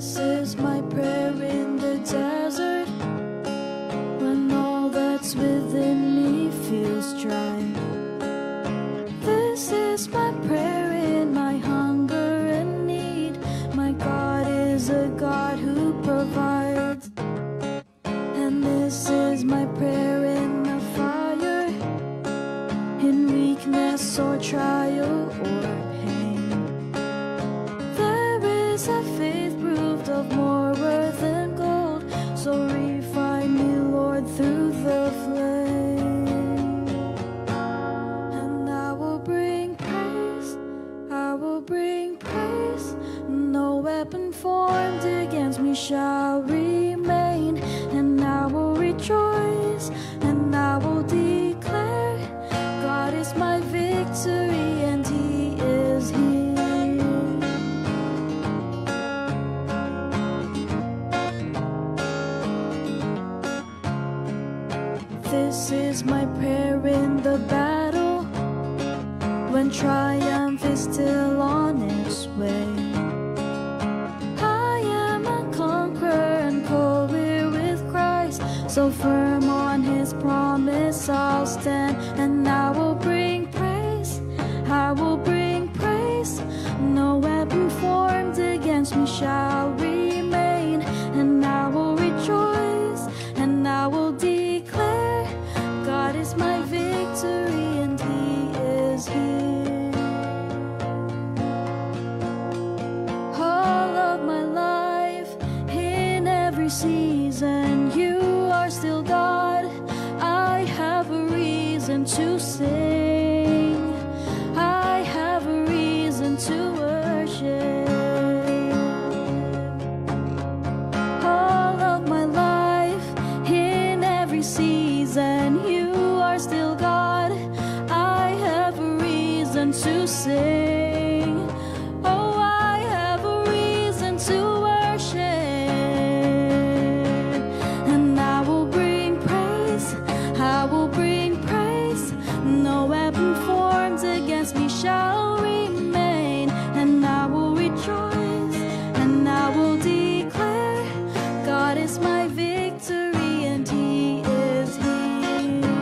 This is my prayer in the desert, when all that's within me feels dry. This is my prayer in my hunger and need. My God is a God who provides. And this is my prayer in the fire, in weakness or trial or pain. There is a faith proved of more worth than gold, so refine me, Lord, through the flame. And I will bring praise, I will bring praise. No weapon formed against me shall remain. And I will rejoice, and I will declare, God is my victory, and He is here. This is my prayer in the battle, when triumph is still on its way. I am a conqueror and co-heir with Christ, so firm on His promise I'll stand. And I will bring praise, I will bring praise. No weapon formed against me shall remain. And I will rejoice, and I will declare, God is my victory, and He is here. All of my life, in every season, You are still God. I have a reason to sing, I have a reason to worship. All of my life, in every season, You are still God. I have a reason to sing, oh, I have a reason to worship. And I will bring praise, I will bring praise. No weapon formed against me shall remain. And I will rejoice, and I will declare, God is my victory, and He is here.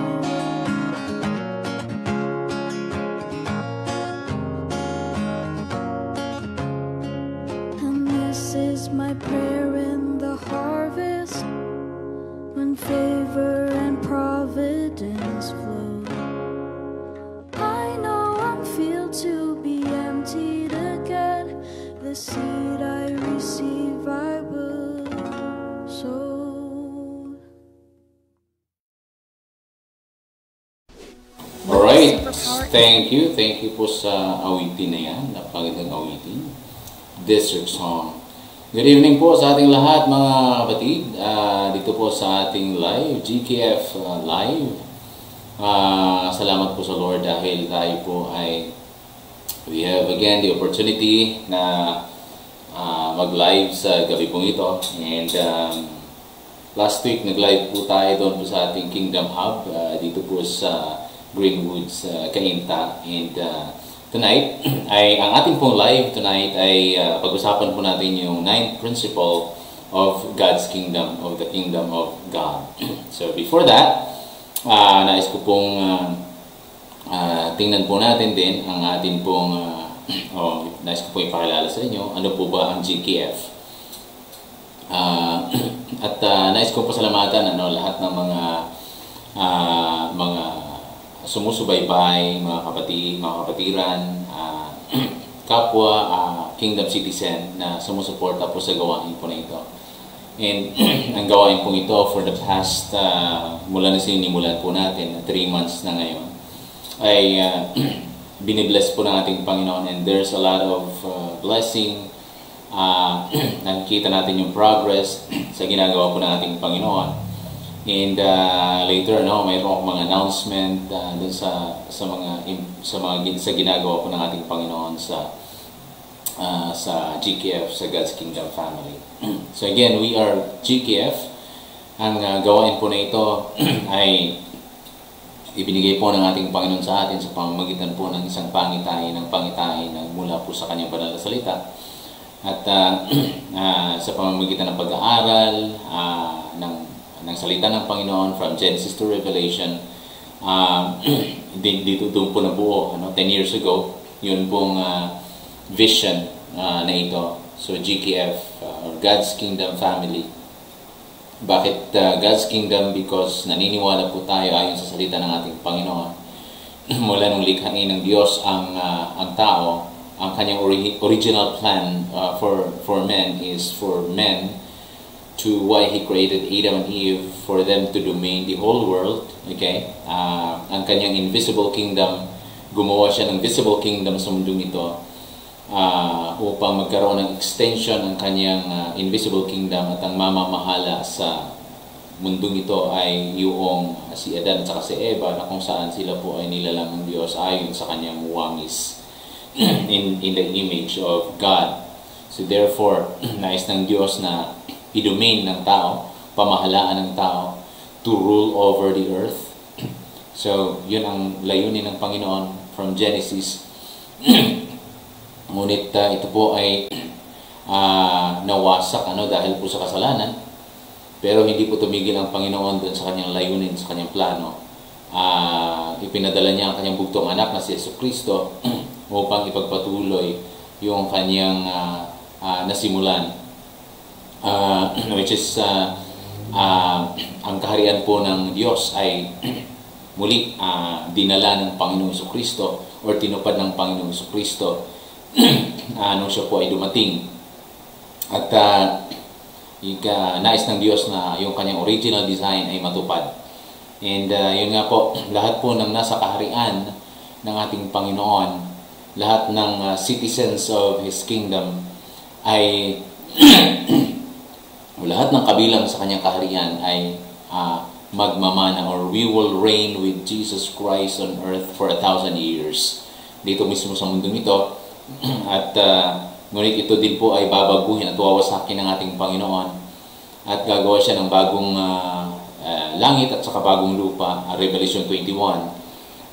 And this is my prayer in the harvest, when favor and providence flow. I know I'm filled to be emptied again. The seed I receive I will sow. Alright, thank you po sa awitin na yan. Napakagandang awitin. District Song. Good evening po sa ating lahat mga kapatid. Dito po sa ating live, GKF Live. Salamat po sa Lord dahil tayo po ay we have again the opportunity na mag-live sa gabi pong ito. And last week nag-live po tayo doon po sa ating Kingdom Hub dito po sa Greenwoods, Cainta. And tonight, ang ating pong live tonight ay pag-usapan po natin yung 9th principle of God's Kingdom, of the Kingdom of God. So before that, nais ko pong tingnan po natin din ang ating pong, nais ko pong ipakilala sa inyo, ano po ba ang GKF. At nais ko po salamatan lahat ng mga sumusubaybay, mga kapatiran, kapwa Kingdom citizen na sumusuporta po sa gawain po na ito. And ang gawain po ito for the past, mula na sinimulan po natin, 3 months na ngayon, ay binibless po ng ating Panginoon, and there's a lot of blessing. Nakikita natin yung progress sa ginagawa po ng ating Panginoon. And later, mayroon akong mga announcement dun sa ginagawa po ng ating Panginoon sa GKF, sa God's Kingdom Family. So again, we are GKF. Ang gawain po na ito ay ibinigay po ng ating Panginoon sa atin sa pamamagitan po ng isang pangitain mula po sa kanyang banal na salita. At sa pamamagitan ng pag-aaral ng salita ng Panginoon from Genesis to Revelation, dito doon po nabuo, 10 years ago, yun pong vision na ito. So GKF, or God's Kingdom Family. Bakit God's Kingdom? Because naniniwala po tayo ayon sa salita ng ating Panginoon. Mula nung likhain ng Diyos ang tao, ang kanyang original plan for men is for men to why He created Adam and Eve, for them to domain the whole world. Okay? Ang kanyang invisible kingdom, gumawa siya ng visible kingdom sa mundong ito upang magkaroon ng extension ng kanyang invisible kingdom, at ang mamamahala sa mundong ito ay yung si Adan at saka si Eva, na kung saan sila po ay nilalang ng Diyos ayon sa kanyang wangis in the image of God. So therefore, nais ng Diyos na i-domain ng tao, pamahalaan ng tao, to rule over the earth. So yun ang layunin ng Panginoon from Genesis. Ngunit ito po ay nawasak dahil po sa kasalanan. Pero hindi po tumigil ang Panginoon doon sa kanyang layunin, sa kanyang plano. Ipinadala niya ang kanyang bugtong anak na si Jesucristo upang ipagpatuloy yung kanyang nasimulan. Which is ang kaharian po ng Diyos ay muli dinala ng Panginoong Jesucristo, or tinupad ng Panginoong Jesucristo nung siya po ay dumating. At nais ng Diyos na yung kanyang original design ay matupad. And yun nga po, lahat po ng nasa kaharian ng ating Panginoon, lahat ng citizens of His kingdom ay lahat ng kabilang sa kanyang kaharian ay magmamana, or we will reign with Jesus Christ on earth for 1,000 years. Dito mismo sa mundong ito. At ngunit ito din po ay babaguhin at wawasakin ng ating Panginoon, at gagawa siya ng bagong langit at saka bagong lupa, Revelation 21.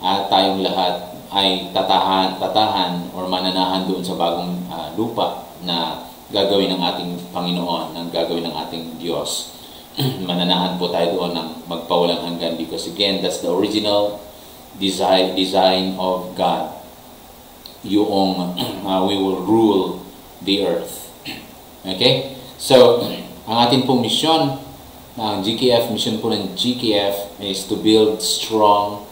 At tayong lahat ay tatahan or mananahan doon sa bagong lupa na gagawin ng ating Panginoon, ng gagawin ng ating Diyos. Mananahan po tayo doon ng magpawalang hanggan, because again, that's the original design of God. Yung we will rule the earth. Okay? So, ang ating pong mission, ang mission po ng GKF is to build strong,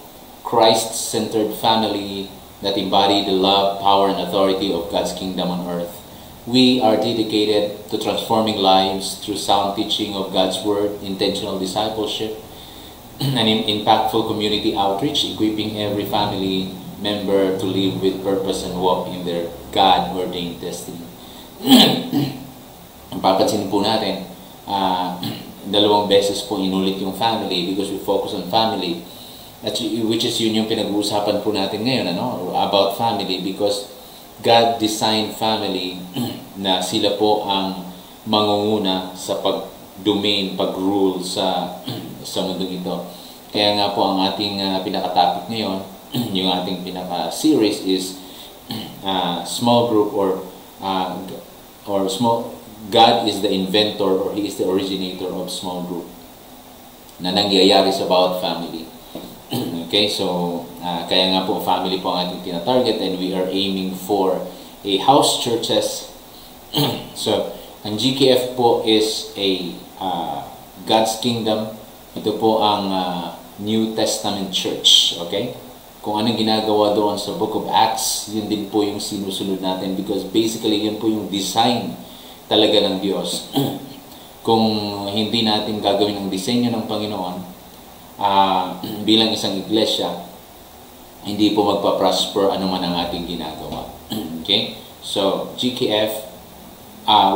Christ-centered family that embody the love, power, and authority of God's kingdom on earth. We are dedicated to transforming lives through sound teaching of God's Word, intentional discipleship, and impactful community outreach, equipping every family member to live with purpose and walk in their God-ordained destiny. Papansin po natin, dalawang beses po inulit yung family, because we focus on family, which is yun yung pinag-uusapan po natin ngayon, about family, because God designed family na sila po ang mangunguna sa pag-domain, pag-rule sa mundong ito. Kaya nga po ang ating pinaka-topic ngayon, yung ating pinaka-series is small group, or small. God is the inventor, or He is the originator of small group na nangyayari sa bawat family. Okay, so kaya nga po family po ang ating tina-target, and we are aiming for a house churches. So ang GKF po is a God's Kingdom. Ito po ang New Testament Church. Okay, kung anong ginagawa doon sa Book of Acts, yun din po yung sinusunod natin, because basically yun po yung design talaga ng Diyos. Kung hindi natin gagawin ang disenyo ng Panginoon bilang isang iglesia, hindi po magpa-prosper anuman ang ating ginagawa. Okay? So, GKF,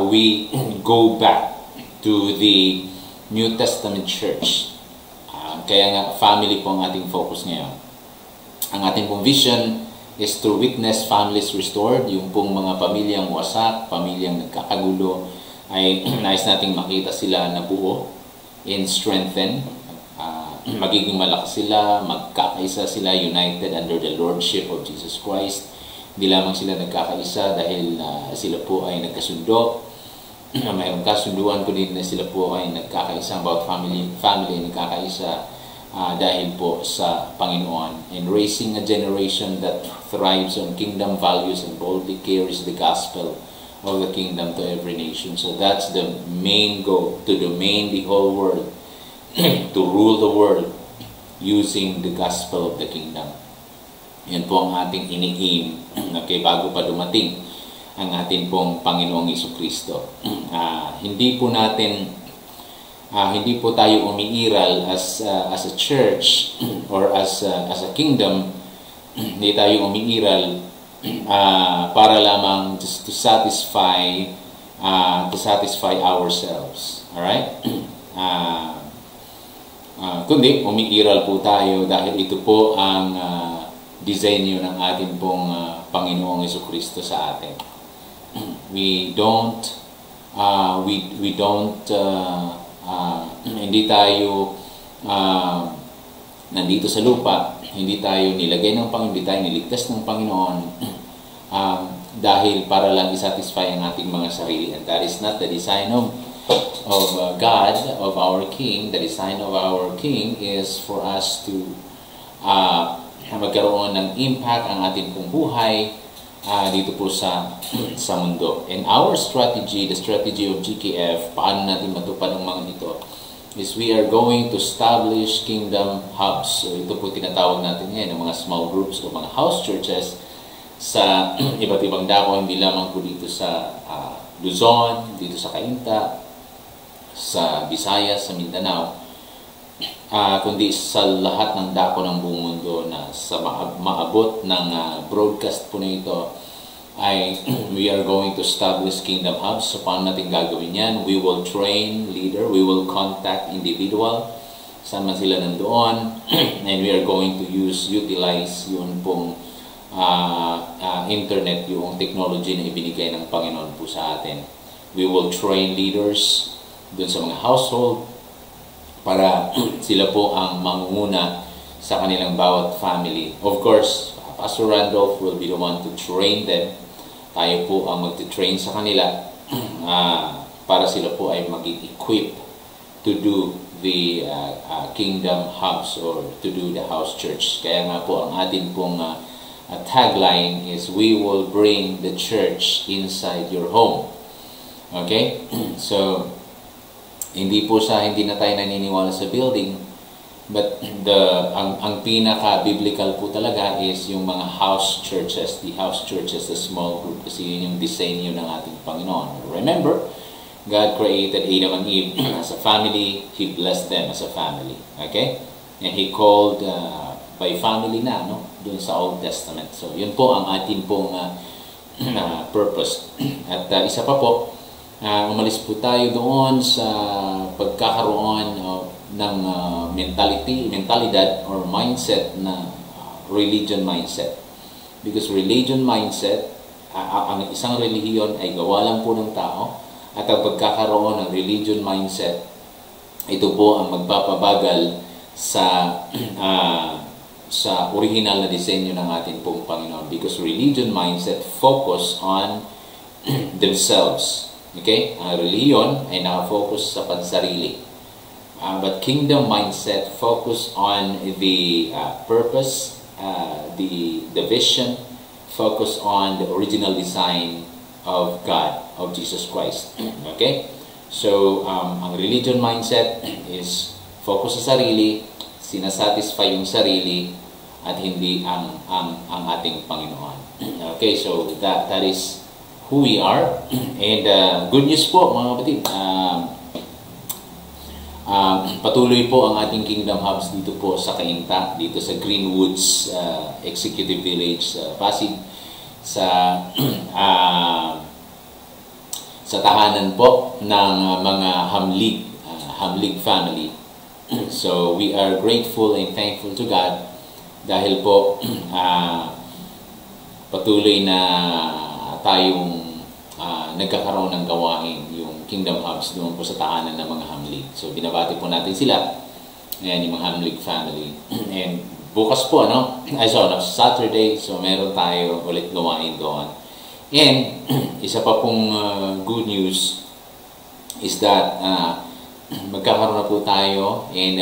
we go back to the New Testament Church. Kaya nga, family po ang ating focus ngayon. Ang ating pong vision is to witness families restored, yung pong mga pamilyang wasak, pamilyang nagkakagulo, ay nais nating makita sila na buo and strengthen. Magiging malakas sila, magkakaisa sila, united under the Lordship of Jesus Christ. Hindi lamang sila nagkakaisa dahil sila po ay nagkasundo. Mayroong kasunduan ko din na sila po ay nagkakaisa about family nagkakaisa dahil po sa Panginoon, and raising a generation that thrives on kingdom values and boldly carries the gospel of the kingdom to every nation. So that's the main goal, to domain the whole world, to rule the world using the gospel of the kingdom. Yan po ang ating ini-aim, okay, bago pa dumating ang atin pong Panginoong Jesucristo. Hindi po tayo umiiral as a church or as a kingdom. Hindi tayo umiiral para lamang just to satisfy ourselves. All right? Kundi umiiral po tayo dahil ito po ang disenyo ng atin pong Panginoong Jesucristo sa atin. Hindi tayo nandito sa lupa, hindi tayo nilagay ng Panginoon, hindi tayo niligtas ng Panginoon dahil para lang isatisfy ang ating mga sarili. And that is not the design of God, of our King. The design of our King is for us to magkaroon ng impact ang ating pong buhay dito po sa mundo. And our strategy, the strategy of GKF, paano natin matupad ang mga ito, is we are going to establish kingdom hubs. So ito po tinatawag natin ngayon, ng mga small groups o mga house churches sa iba't ibang dako, hindi lamang po dito sa Luzon, dito sa Cainta, sa Visayas, sa Mindanao, kundi sa lahat ng dako ng buong mundo na sa maabot ng broadcast po na ito ay we are going to establish kingdom hubs. So paano natin gagawin yan? We will train leader, we will contact individual, saan man sila nandoon, and we are going to utilize yun pong internet, yung technology na ibinigay ng Panginoon po sa atin. We will train leaders dun sa mga household para sila po ang mangunguna sa kanilang bawat family. Of course, Pastor Randolph will be the one to train them. Tayo po ang mag-train sa kanila para sila po ay mag-equip to do the kingdom hubs or to do the house church. Kaya nga po ang atin pong tagline is, we will bring the church inside your home. Okay? So, hindi na tayo naniniwala sa building, but ang pinaka-biblical po talaga is yung mga house churches, the small group, kasi yun yung disenyo ng ating Panginoon. Remember, God created Adam and Eve as a family. He blessed them as a family. Okay? And He called by family na, no? Doon sa Old Testament. So, yun po ang ating pong purpose. At isa pa po, umalis po tayo doon sa pagkakaroon ng mentalidad or mindset na religion mindset. Because religion mindset, ang isang relihiyon ay gawa lang po ng tao, at ang pagkakaroon ng religion mindset, ito po ang magpapabagal sa original na disenyo ng ating pong Panginoon. Because religion mindset focus on themselves. Okay? Ang reliyon ay nakafocus sa pansarili. But kingdom mindset focus on the purpose, the vision, focus on the original design of God, of Jesus Christ. Okay? So, ang religion mindset is focus sa sarili, sinasatisfy yung sarili, at hindi ang ating Panginoon. Okay? So, that is who we are. And good news po mga kapatid, patuloy po ang ating Kingdom Hubs dito po sa Cainta, dito sa Greenwoods Executive Village, Pasig, sa tahanan po ng mga Hamlig family. So we are grateful and thankful to God dahil po patuloy na tayong nagkakaroon ng gawain yung Kingdom Hubs doon po sa tahanan ng mga Hamlig. So binabati po natin sila, ayan, yung mga Hamlig family. And bukas po, no? Saturday, so meron tayo ulit gawain doon. And isa pa pong good news is that magkakaroon na po tayo, and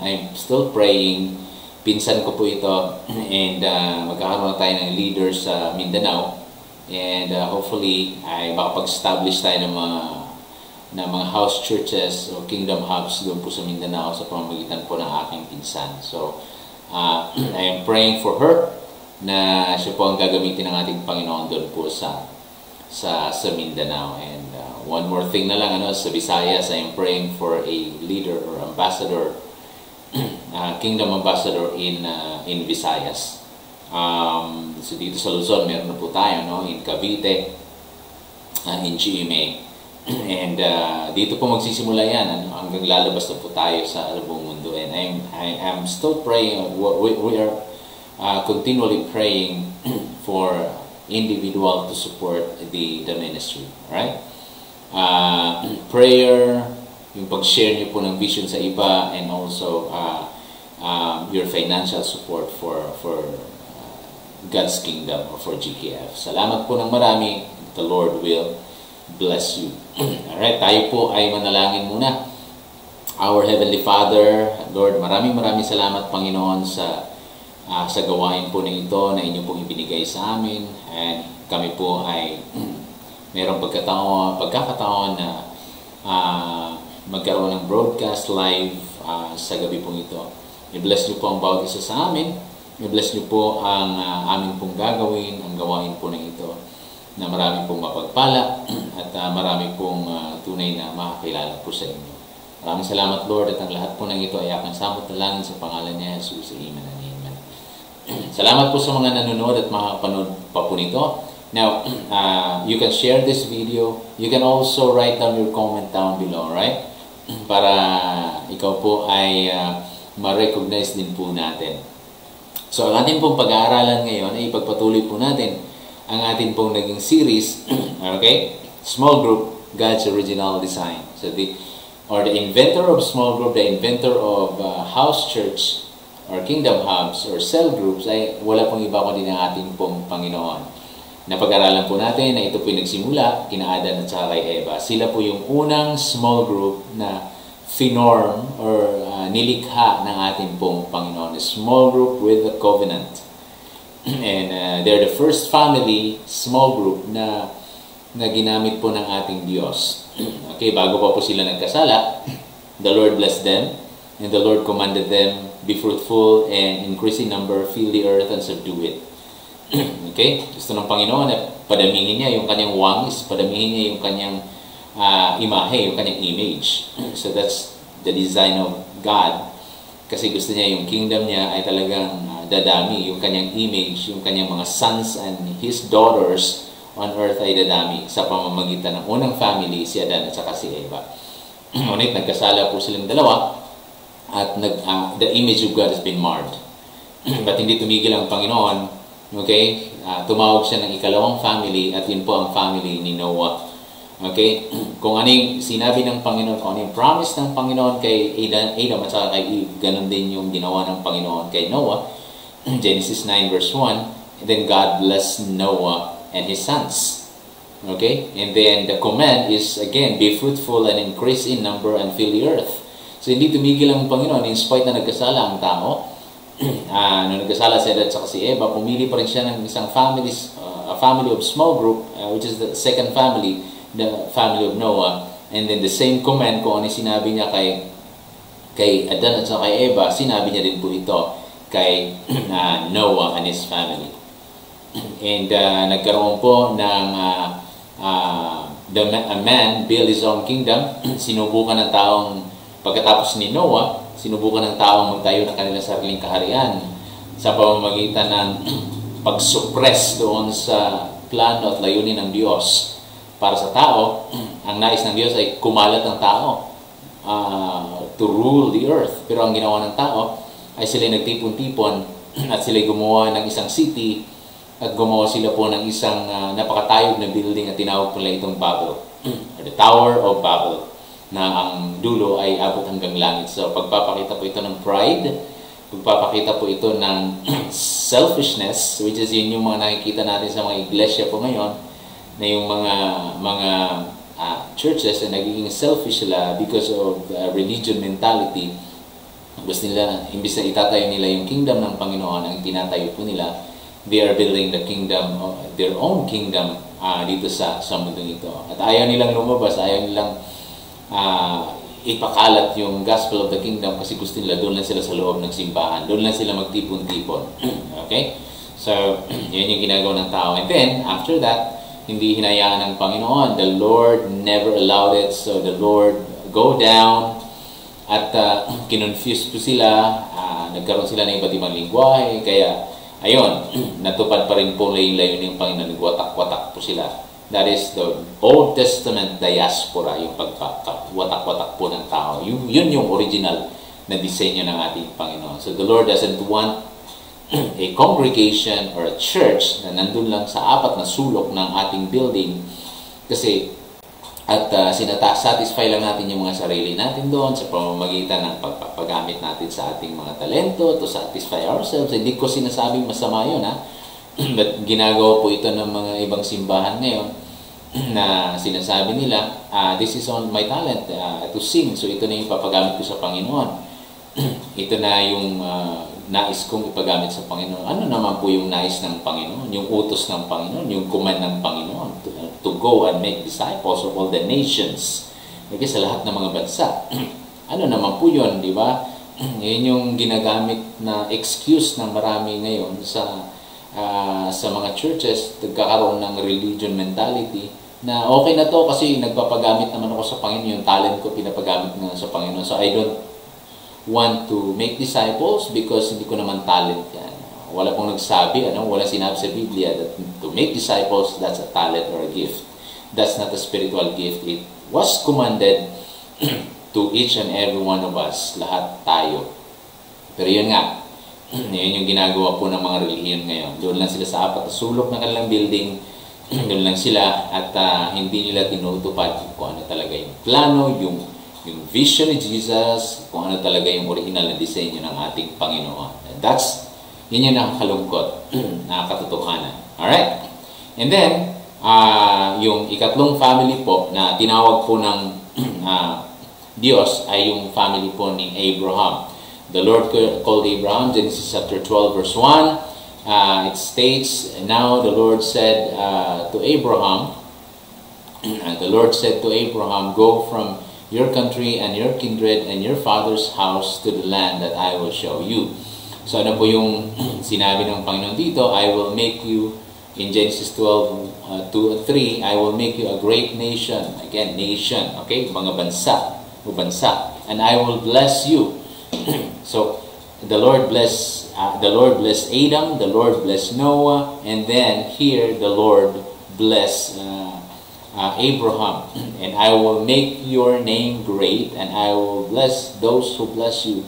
I'm still praying. Pinsan ko po ito, and magkakaroon na tayo ng leaders sa Mindanao, and hopefully ay makapag-establish tayo ng mga house churches o kingdom hubs doon po sa Mindanao sa pamamagitan po ng aking pinsan. So I am praying for her na siya po ang gagamitin ng ating Panginoon doon po sa Mindanao. And one more thing na lang, sa Visayas, I am praying for a leader or ambassador, kingdom ambassador in Visayas. So dito sa Luzon, meron na po tayo, in Cavite, in GMA. And dito po magsisimula yan, hanggang lalabas na po tayo sa buong mundo. And I am still praying, we are continually praying for individual to support the ministry. Alright? Prayer, yung pag-share niyo po ng vision sa iba, and also your financial support for God's kingdom or for GKF. Salamat po ng marami. The Lord will bless you. Alright, tayo po ay manalangin muna. Our Heavenly Father, Lord, maraming salamat, Panginoon, sa gawain po na ito na inyong pong ibinigay sa amin. And kami po ay mayroong pagkakataon na magkaroon ng broadcast live sa gabi pong ito. I-bless niyo po ang bawat isa sa amin. I-bless niyo po ang aming pong gagawin, ang gawain po na ito, na marami pong mapagpala at marami pong tunay na makakilala po sa inyo. Maraming salamat, Lord, at ang lahat po ng ito ay aking samot na langin sa pangalan ni Jesus. Amen and amen. Salamat po sa mga nanonood at makakapanood pa po nito. Now, you can share this video. You can also write down your comment down below, right? Para ikaw po ay ma-recognize din po natin. So, ang ating pong pag-aaralan ngayon ay ipagpatuloy po natin ang ating pong naging series, okay? Small group, God's original design. So, the inventor of small group, the inventor of house church, or kingdom hubs, or cell groups, ay wala pong iba kundi ng ating pong Panginoon. Napag-aralan po natin na ito po yung nagsimula, kina Adan at saka kay Eva. Sila po yung unang small group na finorm or nilikha ng ating pong Panginoon. A small group with a covenant. And they're the first family, small group, na ginamit po ng ating Diyos. Okay, bago pa po sila nagkasala, the Lord blessed them, and the Lord commanded them, be fruitful and increase in number, fill the earth and subdue it. Okay? Gusto ng Panginoon na padamihin niya yung kanyang wangis, padamihin niya yung kanyang imahe, yung kanyang image. So that's the design of God. Kasi gusto niya yung kingdom niya ay talagang dadami, yung kanyang image, yung kanyang mga sons and his daughters on earth ay dadami sa pamamagitan ng unang family, si Adan at saka si Eva. Ngunit nagkasala po silang dalawa at the image of God has been marred. But hindi tumigil ang Panginoon. Okay? Tumawag siya ng ikalawang family at yun po ang family ni Noah. Okay? Kung ano yung sinabi ng Panginoon, kung ano yung promise ng Panginoon kay Adam at saka kay Eve, ganun din yung ginawa ng Panginoon kay Noah. Genesis 9 verse 1. And then God blessed Noah and his sons. Okay? And then the command is, again, be fruitful and increase in number and fill the earth. So hindi tumigil ang Panginoon in spite na nagkasala ang tao. Nung nagkasala si Adam at si Eva, pumili pa rin siya ng isang a family of small group, which is the second family, the family of Noah. And then the same command, kung ano sinabi niya kay Adam at kay Eva, sinabi niya din po ito kay Noah and his family. And nagkaroon po ng a man built his own kingdom. Sinubukan ng taong, pagkatapos ni Noah, sinubukan ng taong magtayo ng kanilang sariling kaharian sa pamamagitan ng pag-suppress doon sa plano at layunin ng Diyos para sa tao. Ang nais ng Diyos ay kumalat ng tao to rule the earth. Pero ang ginawa ng tao ay sila nagtipon-tipon at sila gumawa ng isang city at gumawa sila po ng isang napakatayog na building at tinawag pala itong Babel, or the Tower of Babel, na ang dulo ay abot hanggang langit. So pagpapakita po ito ng pride Pagpapakita po ito ng selfishness, which is yun yung mga nakikita natin sa mga iglesia po ngayon, na yung mga churches na nagiging selfish sila because of religion mentality. Gusto nila, imbis na itatayo nila yung kingdom ng Panginoon, ang tinatayo po nila, they are building the kingdom, their own kingdom dito sa mundong ito. At ayaw nilang lumabas, ayaw nilang ipakalat yung gospel of the kingdom kasi gusto nila doon lang sila sa loob ng simbahan, doon lang sila magtipon-tipon. Okay? So, yun yung ginagawa ng tao. And then, after that, hindi hinayaan ng Panginoon. The Lord never allowed it. So, the Lord go down at kinonfuse po sila. Nagkaroon sila ng iba't ibang lingwahe. Kaya, ayun, natupad pa rin po layo-layo ng Panginoon. Nagwatak-watak po sila. That is the Old Testament diaspora, yung pagwatak-watak po ng tao. Yun yung original na disenyo ng ating Panginoon. So the Lord doesn't want a congregation or a church na nandun lang sa apat na sulok ng ating building kasi satisfy lang natin yung mga sarili natin doon sa pamamagitan ng pagpapagamit natin sa ating mga talento to satisfy ourselves. Hindi ko sinasabing masama yun, ha? But ginagawa po ito ng mga ibang simbahan ngayon na sinasabi nila, this is on my talent to sing. So ito na yung papagamit ko sa Panginoon. Ito na yung nais kong ipagamit sa Panginoon. Ano naman po yung nais ng Panginoon? Yung utos ng Panginoon, yung command ng Panginoon to go and make disciples of all the nations. Kasi sa lahat ng mga bansa. Ano naman po yun, di ba? Yun yung ginagamit na excuse ng marami ngayon sa mga churches, nagkakaroon ng religion mentality na okay na to kasi nagpapagamit naman ako sa Panginoon, yung talent ko pinapagamit na sa Panginoon. So I don't want to make disciples because hindi ko naman talent yan. Wala pong nagsabi, wala sinabi sa Biblia that to make disciples, that's a talent or a gift. That's not a spiritual gift. It was commanded to each and every one of us, lahat tayo. Pero yun nga, yun yung ginagawa po ng mga relihiyon ngayon. Doon lang sila sa apat na sulok ng kanilang building, doon lang sila at hindi nila tinutupad kung ano talaga yung plano, yung vision ni Jesus, kung ano talaga yung original na disenyo ng ating Panginoon. Yun yung nakakalungkot na katotohanan. Alright? And then, yung ikatlong family po na tinawag po ng Diyos ay yung family po ni Abraham. The Lord called Abraham, Genesis chapter 12 verse 1. It states, now the Lord said to Abraham, go from your country and your kindred and your father's house to the land that I will show you. So ano po yung sinabi ng Panginoon dito? I will make you, in Genesis 12, 2 and 3, I will make you a great nation. Again, nation, okay? Mga bansa, o bansa. And I will bless you. So, the Lord blessed Adam, the Lord blessed Noah, and then here the Lord blessed Abraham. And I will make your name great, and I will bless those who bless you.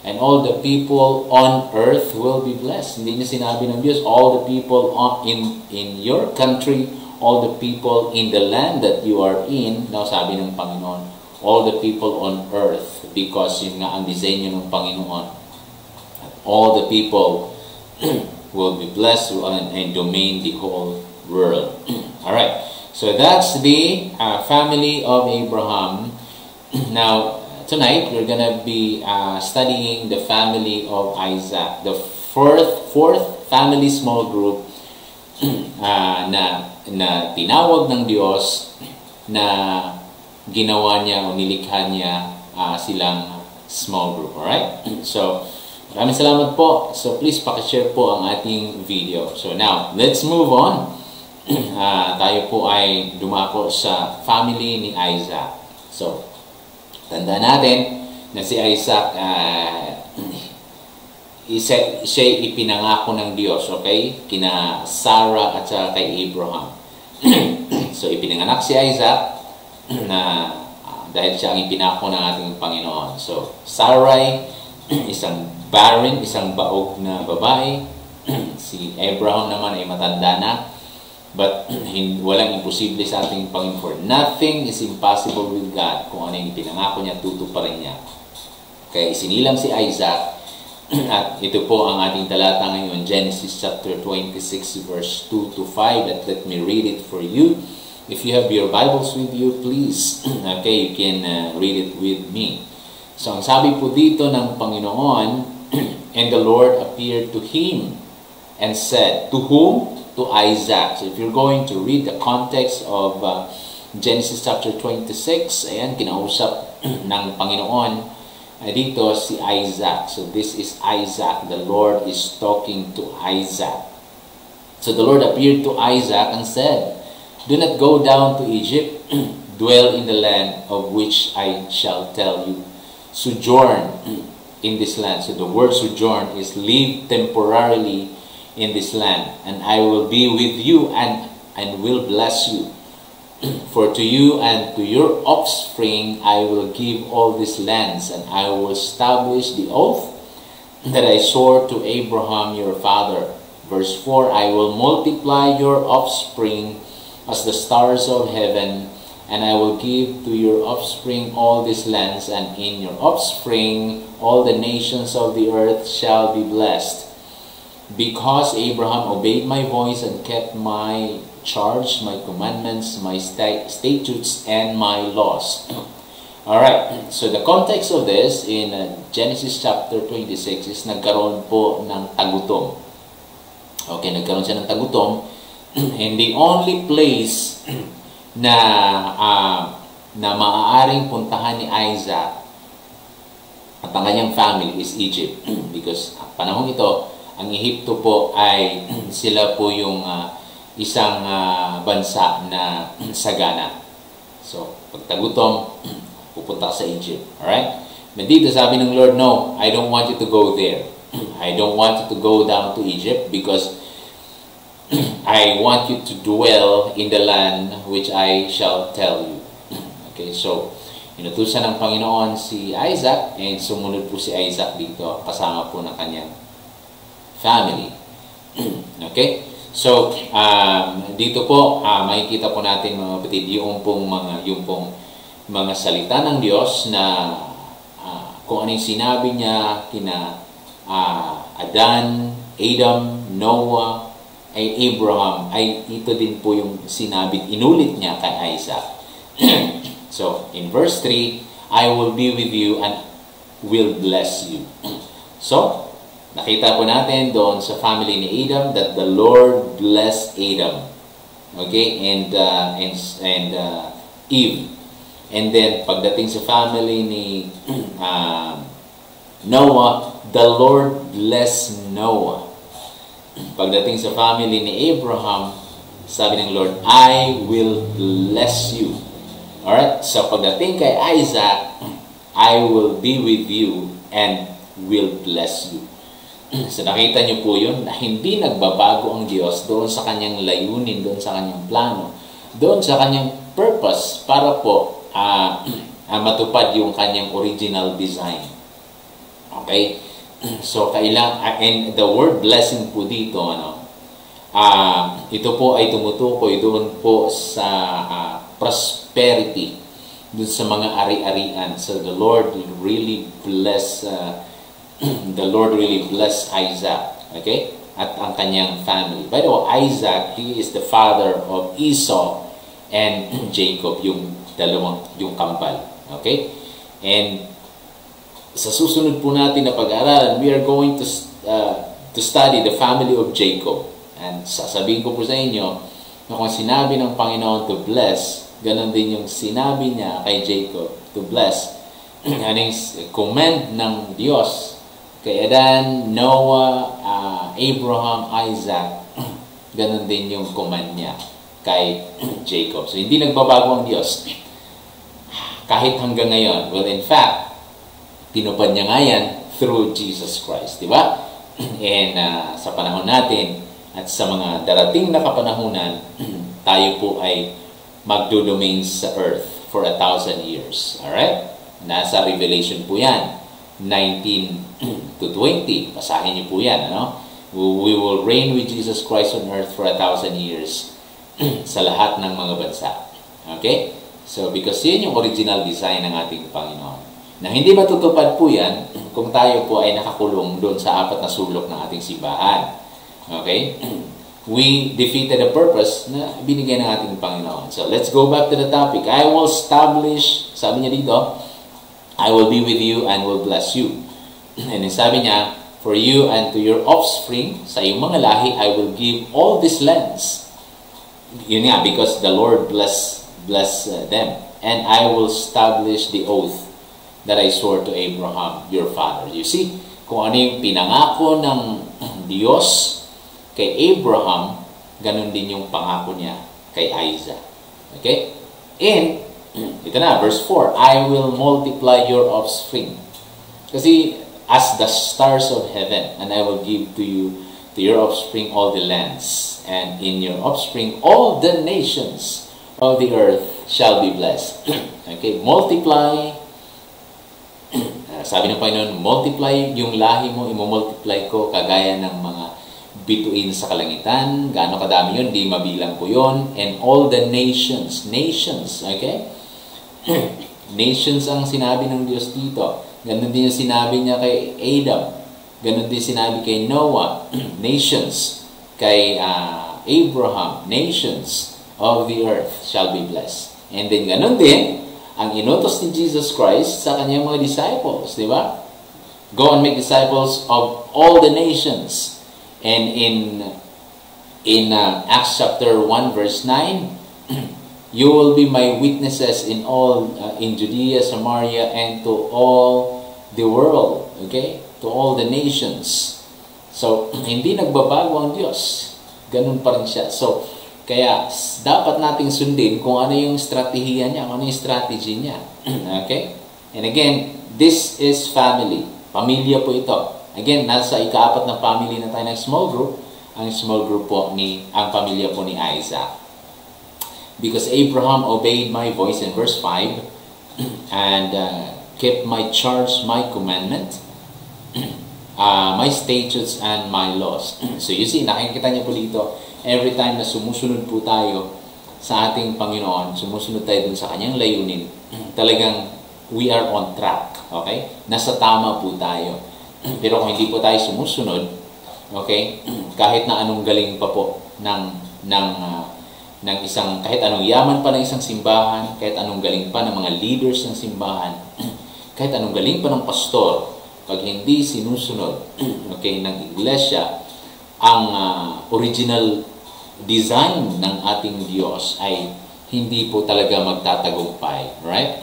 And all the people on earth will be blessed. Hindi niya sinabi ng Diyos, all the people in your country, all the people in the land that you are in. Now sabi ng Panginoon, all the people on earth, because yun nga ang disenyo ng Panginoon. All the people will be blessed and domain the whole world. Alright, so that's the family of Abraham. Now, tonight we're gonna be studying the family of Isaac, the fourth family small group na tinawag ng Diyos na ginawa niya o nilikha niya silang small group. Alright? So, maraming salamat po. So, please pakishare po ang ating video. So, now, let's move on. Tayo po ay dumako sa family ni Isaac. So, tandaan natin na si Isaac, siya ipinangako ng Diyos, okay? Kina Sarah at saka kay Abraham. So, ipinanganak si Isaac na dahil siya ang ipinako ng ating Panginoon. So, Sarai, isang barren, isang baog na babae. Si Abraham naman ay matanda na. But walang imposible sa ating Panginoon. For nothing is impossible with God. Kung ano yung ipinangako niya, tutuparin niya. Kaya isinilang si Isaac At ito po ang ating talata ngayon, Genesis chapter 26 verse 2 to 5. And let me read it for you. If you have your Bibles with you, please, okay, you can read it with me. So ang sabi po dito ng Panginoon, and the Lord appeared to him and said, to whom? To Isaac. So if you're going to read the context of Genesis chapter 26, ayan, kinausap ng Panginoon dito si Isaac. So this is Isaac. The Lord is talking to Isaac. So the Lord appeared to Isaac and said, do not go down to Egypt, dwell in the land of which I shall tell you. Sojourn in this land. So the word sojourn is live temporarily in this land. And I will be with you and will bless you. For to you and to your offspring I will give all these lands, and I will establish the oath that I swore to Abraham your father. Verse 4, I will multiply your offspring as the stars of heaven, and I will give to your offspring all these lands, and in your offspring all the nations of the earth shall be blessed. Because Abraham obeyed my voice and kept my charge, my commandments, my statutes, and my laws. Alright, so the context of this in Genesis chapter 26 is nagkaroon po ng tagutom. Okay, nagkaroon siya ng tagutom. And the only place na maaaring puntahan ni Isaac at ang kanyang family is Egypt. Because panahon ito, ang Ehipto po ay sila po yung isang bansa na sagana. So, pag tagutom, pupunta sa Egypt. Alright? But dito sabi ng Lord, no, I don't want you to go there. I don't want you to go down to Egypt because I want you to dwell in the land which I shall tell you. Okay, so inutusan ng Panginoon si Isaac and sumunod po si Isaac dito kasama po ng kanyang family. Okay, so dito po makikita po natin mga kapatid yung pong mga salita ng Diyos na kung ano yung sinabi niya kina Adan, Adam, Noah, ay Abraham, ay ito din po yung sinabi, inulit niya kay Isaac. So, in verse 3, I will be with you and will bless you. So, nakita po natin doon sa family ni Adam that the Lord blessed Adam. Okay? And Eve. And then, pagdating sa family ni Noah, the Lord blessed Noah. Pagdating sa family ni Abraham, sabi ng Lord, I will bless you. Alright? So, pagdating kay Isaac, I will be with you and will bless you. So, nakita niyo po yun na hindi nagbabago ang Diyos doon sa kanyang layunin, doon sa kanyang plano, doon sa kanyang purpose para po matupad yung kanyang original design. Okay? So, and the word blessing po dito, ito po ay tumutukoy doon po sa prosperity, doon sa mga ari-arian. So, the Lord really bless Isaac, okay? At ang kanyang family. By the way, Isaac, he is the father of Esau and Jacob, yung kambal. Okay? And sa susunod po natin na pag-aaralan, we are going to study the family of Jacob. And sasabihin ko po sa inyo na kung sinabi ng Panginoon to bless, ganun din yung sinabi niya kay Jacob to bless. Ano yung command ng Diyos kay Adan, Noah, Abraham, Isaac, ganun din yung command niya kay Jacob. So, hindi nagbabago ang Diyos. Kahit hanggang ngayon. Well, in fact, tinupad niya nga yan through Jesus Christ. Diba? And sa panahon natin at sa mga darating na kapanahunan, tayo po ay magdo-domain sa earth for 1,000 years. Alright? Nasa Revelation po yan. 19 to 20. Basahin niyo po yan. Ano? We will reign with Jesus Christ on earth for 1,000 years sa lahat ng mga bansa. Okay? So, because yun yung original design ng ating Panginoon. Na hindi matutupad po yan kung tayo po ay nakakulong doon sa 4 na sulok ng ating simbahan. Okay? We defeated the purpose na binigay ng ating Panginoon. So, let's go back to the topic. I will establish, sabi niya dito, I will be with you and will bless you. And then sabi niya, for you and to your offspring, sa iyong mga lahi, I will give all these lands. Yun nga, because the Lord bless them. And I will establish the oath that I swore to Abraham, your father. You see, kung ano yung pinangako ng Diyos kay Abraham, ganun din yung pangako niya kay Isaac. Okay? And, ito na, verse 4, I will multiply your offspring. Kasi, as the stars of heaven, and I will give to you, to your offspring, all the lands. And in your offspring, all the nations of the earth shall be blessed. Okay? Multiply. Sabi ng Panginoon, multiply yung lahi mo, imumultiply ko kagaya ng mga bituin sa kalangitan. Gaano kadami yun? Di mabilang ko yun. And all the nations. Nations, okay? Nations ang sinabi ng Diyos dito. Ganon din yung sinabi niya kay Adam. Ganon din sinabi kay Noah. Nations. Kay Abraham. Nations of the earth shall be blessed. And then ganon din ang inutos ni Jesus Christ sa kanyang mga disciples. Di ba? Go and make disciples of all the nations. And in Acts chapter 1 verse 9, you will be my witnesses in all in Judea, Samaria, and to all the world. Okay? To all the nations. So, hindi nagbabago ang Diyos. Ganun pa rin siya. So, kaya dapat nating sundin kung ano yung strategiya niya, kung ano yung strategy niya. Okay? And again, this is family. Pamilya po ito. Again, nasa ika-4 na family na tayo ng small group. Ang small group po ang pamilya po ni Isaac. Because Abraham obeyed my voice in verse 5 and kept my charge, my commandment, my statutes, and my laws. So you see, nakikita niyo po dito, every time na sumusunod po tayo sa ating Panginoon, sumusunod tayo dun sa kanyang layunin, talagang we are on track. Okay? Nasa tama po tayo. Pero kung hindi po tayo sumusunod, okay, kahit na anong galing pa po ng isang, kahit anong yaman pa ng isang simbahan, kahit anong galing pa ng mga leaders ng simbahan, kahit anong galing pa ng pastor, pag hindi sinusunod, okay, ng iglesia, ang original design ng ating Diyos ay hindi po talaga magtatagumpay. Right?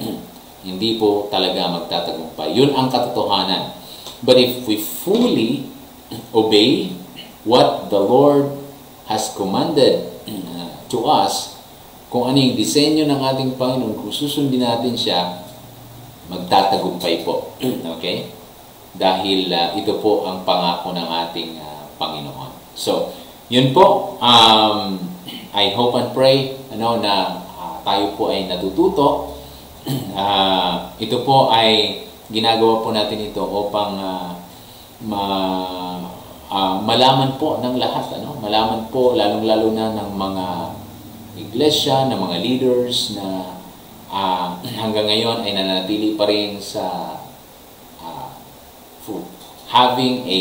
Hindi po talaga magtatagumpay. Yun ang katotohanan. But if we fully obey what the Lord has commanded to us, kung ano yung disenyo ng ating Panginoon, kung susundin natin siya, magtatagumpay po. Okay? Dahil ito po ang pangako ng ating Panginoon. So, yun po. I hope and pray na tayo po ay natututo. Ito po ay ginagawa po natin ito upang malaman po ng lahat. Malaman po, lalong-lalo na ng mga iglesia, ng mga leaders na hanggang ngayon ay nanatili pa rin sa having a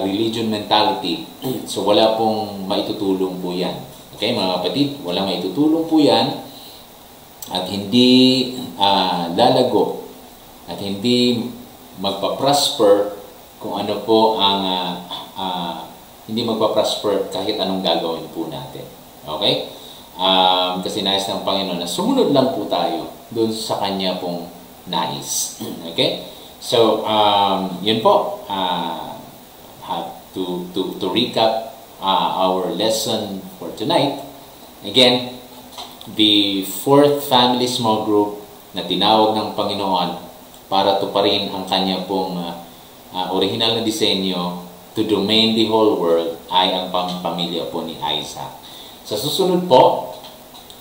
religion mentality. So, wala pong maitutulong po yan. Okay, mga kapatid, wala maitutulong po yan at hindi lalago at hindi magpa-prosper kung ano po ang hindi magpa-prosper kahit anong gagawin po natin. Okay? Kasi nais ng Panginoon na sumunod lang po tayo doon sa Kanya pong nais. Okay? So, yun po. To recap our lesson for tonight, again, the 4th family small group na tinawag ng Panginoon para tuparin ang Kanya pong original na disenyo to domain the whole world ay ang pamilya po ni Isaac. Sa susunod po,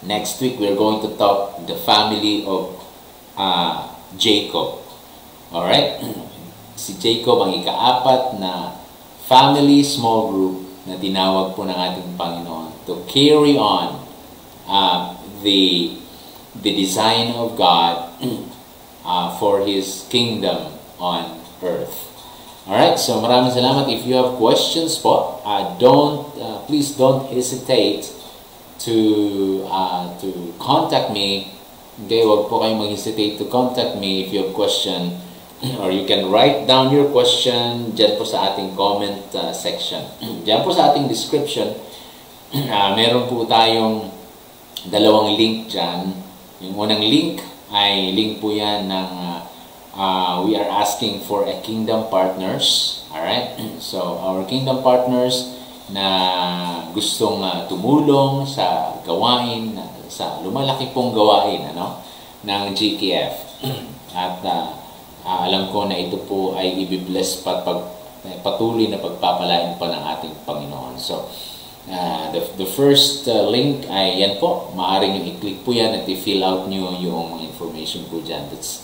next week, we're going to talk the family of Jacob. Alright? Si Jacob ang ika-4 na family small group na tinawag po ng ating Panginoon to carry on the design of God for His kingdom on earth. Alright, so maraming salamat. If you have questions po, please don't hesitate to contact me. Okay, wag po kayong mag-hesitate to contact me if you have question, or you can write down your question dyan po sa ating comment section. Dyan po sa ating description, meron po tayong dalawang link dyan. Yung unang link ay link po yan ng we are asking for a kingdom partners. Alright? So, our kingdom partners na gustong tumulong sa gawain, sa lumalaki pong gawain ng GKF. At alam ko na ito po ay ibibless patuloy na pagpapalain pa ng ating Panginoon. So, the first link ay yan po. Maaaring yung i-click po yan at i-fill out nyo yung information po dyan. That's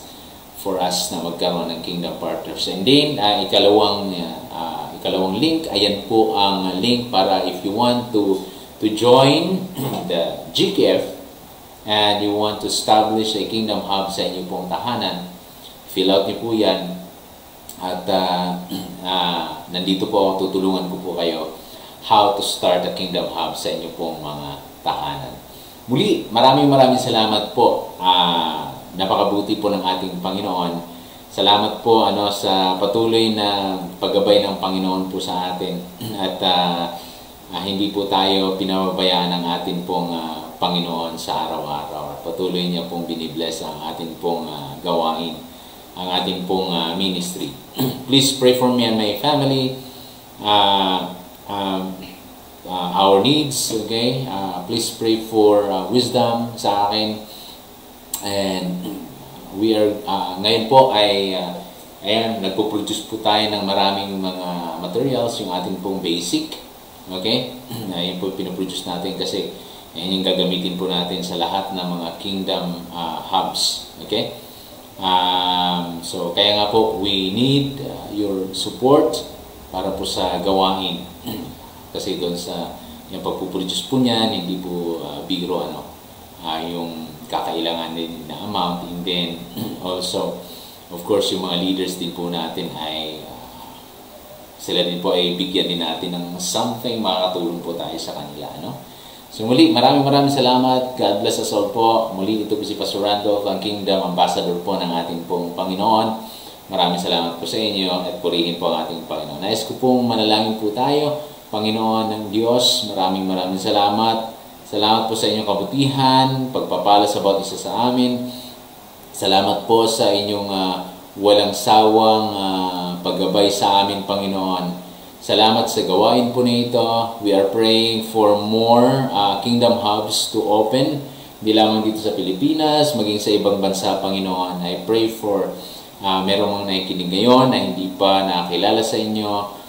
for us na magkaroon ng Kingdom Partners. And then, ikalawang link, ayan po ang link para if you want to join the GKF and you want to establish a Kingdom Hub sa inyo pong tahanan, fill out niyo po yan. At nandito po, tutulungan ko po kayo how to start a Kingdom Hub sa inyo pong mga tahanan. Muli, maraming salamat po. Napakabuti po ng ating Panginoon. Salamat po sa patuloy na paggabay ng Panginoon po sa atin. At hindi po tayo pinababayaan ng ating pong Panginoon sa araw-araw. Patuloy niya pong binibless ang ating pong gawain, ang ating pong ministry. Please pray for me and my family. Our needs, okay? Please pray for wisdom sa akin. And we are, ngayon po ay, nagpo-produce po tayo ng maraming mga materials, yung ating pong basic. Okay? Ayun po pinoproduce natin kasi yan yung gagamitin po natin sa lahat ng mga kingdom hubs. Okay? So, kaya nga po, we need your support para po sa gawain. Kasi doon sa yung pagpuproduce po niyan, hindi po biro yung kakailangan din na amount. And then also, of course, yung mga leaders din po natin ay sila din po ay bigyan din natin ng something, makakatulong po tayo sa kanila. So muli, maraming salamat. God bless us all po. Muli, ito po si Pastor Randolph, ang Kingdom Ambassador po ng ating pong Panginoon. Maraming salamat po sa inyo at purihin po ang ating Panginoon. Nais ko pong manalangin po tayo. Panginoon ng Diyos, maraming salamat. Salamat po sa inyong kabutihan, pagpapala sa bawat isa sa amin. Salamat po sa inyong walang sawang paggabay sa amin, Panginoon. Salamat sa gawain po na ito. We are praying for more kingdom hubs to open, hindi lamang dito sa Pilipinas, maging sa ibang bansa, Panginoon. I pray for merong mga nakikinig ngayon na hindi pa nakakilala sa inyo.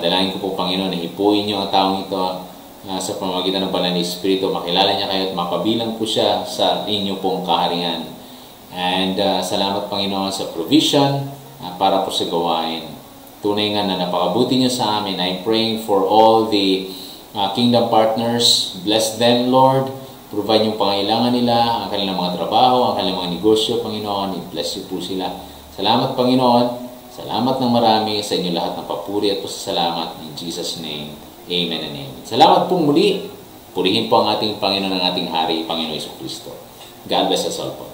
Dalangin ko po, Panginoon, na hipuin niyo ang taong ito sa pamamagitan ng banal na Espiritu, makilala niya kayo at mapabilang po siya sa inyo pong kaharian. And salamat, Panginoon, sa provision para po sa gawain. Tunay nga na napakabuti niyo sa amin. I'm praying for all the kingdom partners. Bless them, Lord. Provide yung pangailangan nila, ang kanilang mga trabaho, ang kanilang mga negosyo, Panginoon. I-bless you po sila. Salamat, Panginoon. Salamat ng marami sa inyo lahat ng papuri at pasasalamat. In Jesus' name. Amen and amen. Salamat pong muli. Purihin po ang ating Panginoon, ang ating Hari, Panginoon Jesucristo. God bless us all po.